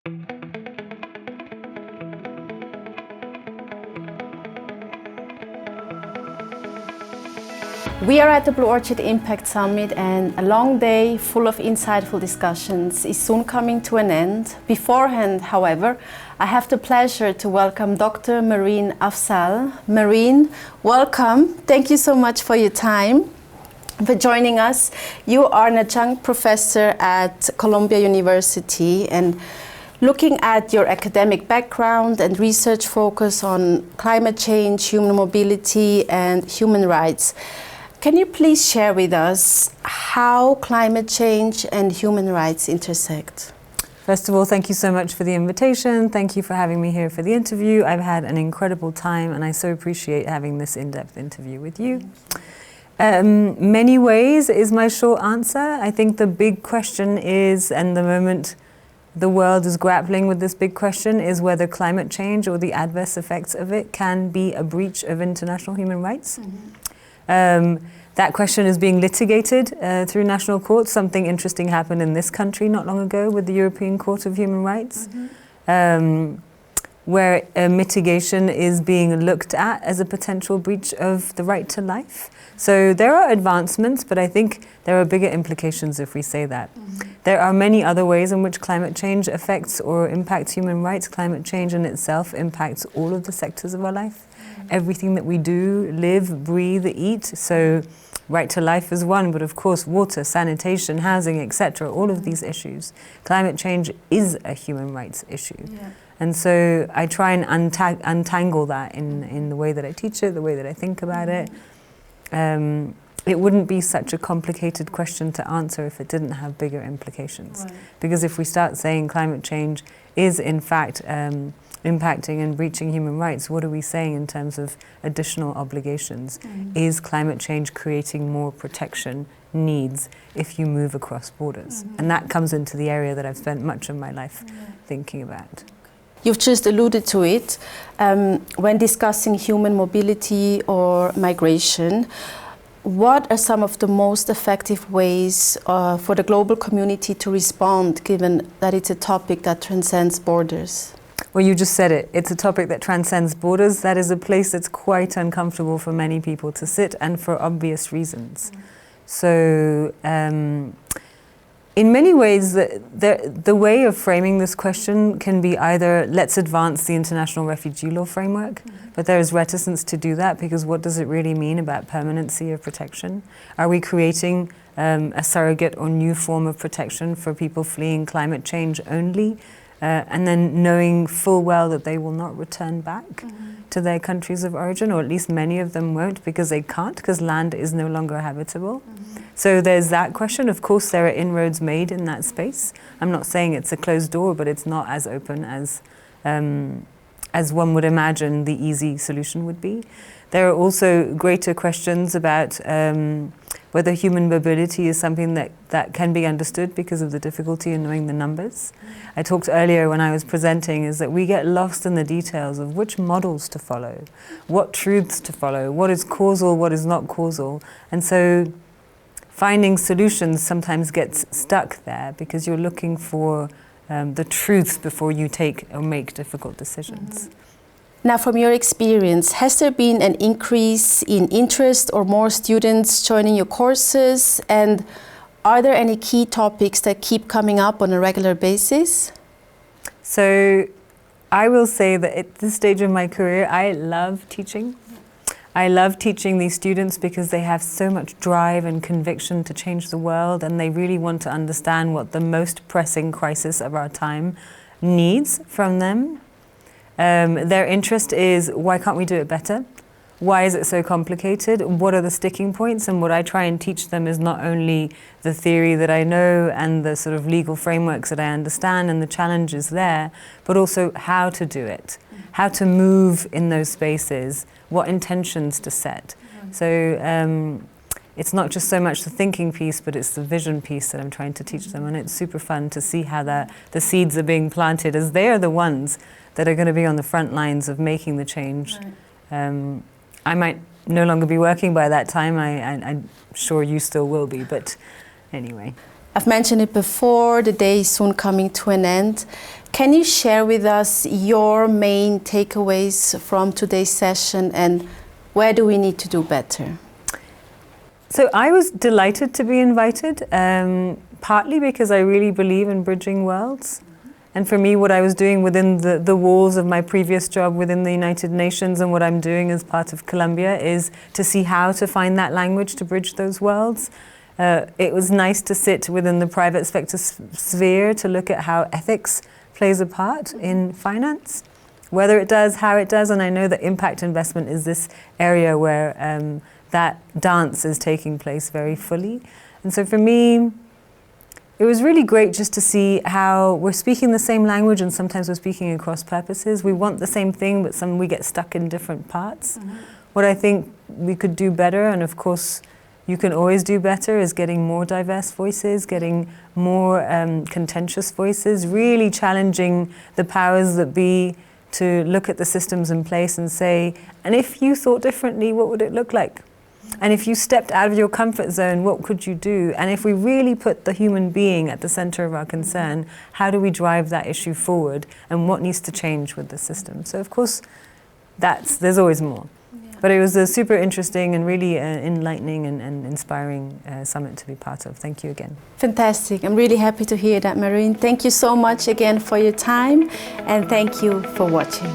We are at the BlueOrchard Impact Summit, and a long day full of insightful discussions is soon coming to an end. Beforehand, however, I have the pleasure to welcome Dr. Mehreen Afzal. Mehreen, welcome. Thank you so much for your time, for joining us. You are an adjunct professor at Columbia University, and looking at your academic background and research focus on climate change, human mobility, and human rights, can you please share with us how climate change and human rights intersect? First of all, thank you so much for the invitation. Thank you for having me here for the interview. I've had an incredible time, and I so appreciate having this in-depth interview with you. Many ways is my short answer. I think the big question is, and the moment the world is grappling with this big question, is whether climate change or the adverse effects of it can be a breach of international human rights. That question is being litigated through national courts. Something interesting happened in this country not long ago with the European Court of Human Rights, where mitigation is being looked at as a potential breach of the right to life. So there are advancements, but I think there are bigger implications if we say that. There are many other ways in which climate change affects or impacts human rights. Climate change in itself impacts all of the sectors of our life. Everything that we do, live, breathe, eat. So right to life is one, but of course water, sanitation, housing, etc., all of these issues. Climate change is a human rights issue. And so I try and untangle that in the way that I teach it, the way that I think about it. It wouldn't be such a complicated question to answer if it didn't have bigger implications. Because if we start saying climate change is in fact impacting and breaching human rights, what are we saying in terms of additional obligations? Is climate change creating more protection needs if you move across borders? And that comes into the area that I've spent much of my life thinking about. You've just alluded to it when discussing human mobility or migration. What are some of the most effective ways for the global community to respond, given that it's a topic that transcends borders? Well, you just said it. It's a topic that transcends borders. That is a place that's quite uncomfortable for many people to sit, and for obvious reasons. So, in many ways, the way of framing this question can be either, let's advance the international refugee law framework, but there is reticence to do that, because what does it really mean about permanency of protection? Are we creating a surrogate or new form of protection for people fleeing climate change only? And then knowing full well that they will not return back to their countries of origin, or at least many of them won't, because they can't, because land is no longer habitable. So there's that question. Of course, there are inroads made in that space. I'm not saying it's a closed door, but it's not as open as one would imagine the easy solution would be. There are also greater questions about whether human mobility is something that can be understood because of the difficulty in knowing the numbers. I talked earlier when I was presenting is that we get lost in the details of which models to follow, what truths to follow, what is causal, what is not causal. And so finding solutions sometimes gets stuck there because you're looking for the truths before you take or make difficult decisions. Now, from your experience, has there been an increase in interest or more students joining your courses? And are there any key topics that keep coming up on a regular basis? So I will say that at this stage of my career, I love teaching. I love teaching these students because they have so much drive and conviction to change the world, and they really want to understand what the most pressing crisis of our time needs from them. Their interest is, why can't we do it better? Why is it so complicated? What are the sticking points? And what I try and teach them is not only the theory that I know and the sort of legal frameworks that I understand and the challenges there, but also how to do it, how to move in those spaces, what intentions to set. So it's not just so much the thinking piece, but it's the vision piece that I'm trying to teach them. And it's super fun to see how the seeds are being planted, as they are the ones that are going to be on the front lines of making the change. I might no longer be working by that time. I'm sure you still will be, but anyway. I've mentioned it before, the day is soon coming to an end. Can you share with us your main takeaways from today's session and where do we need to do better? So I was delighted to be invited, partly because I really believe in bridging worlds. And for me, what I was doing within the walls of my previous job within the United Nations and what I'm doing as part of Columbia is to see how to find that language to bridge those worlds. It was nice to sit within the private sector sphere to look at how ethics plays a part in finance, whether it does, how it does, and I know that impact investment is this area where that dance is taking place very fully. And so for me, it was really great just to see how we're speaking the same language and sometimes we're speaking across purposes. We want the same thing, but we get stuck in different parts. What I think we could do better, and of course you can always do better, is getting more diverse voices, getting more contentious voices, really challenging the powers that be to look at the systems in place and say, and if you thought differently, what would it look like? And if you stepped out of your comfort zone, what could you do? And if we really put the human being at the center of our concern, how do we drive that issue forward? And what needs to change with the system? So of course, there's always more. Yeah. But it was a super interesting and really enlightening and inspiring summit to be part of. Thank you again. Fantastic. I'm really happy to hear that, Mehreen. Thank you so much again for your time, and thank you for watching.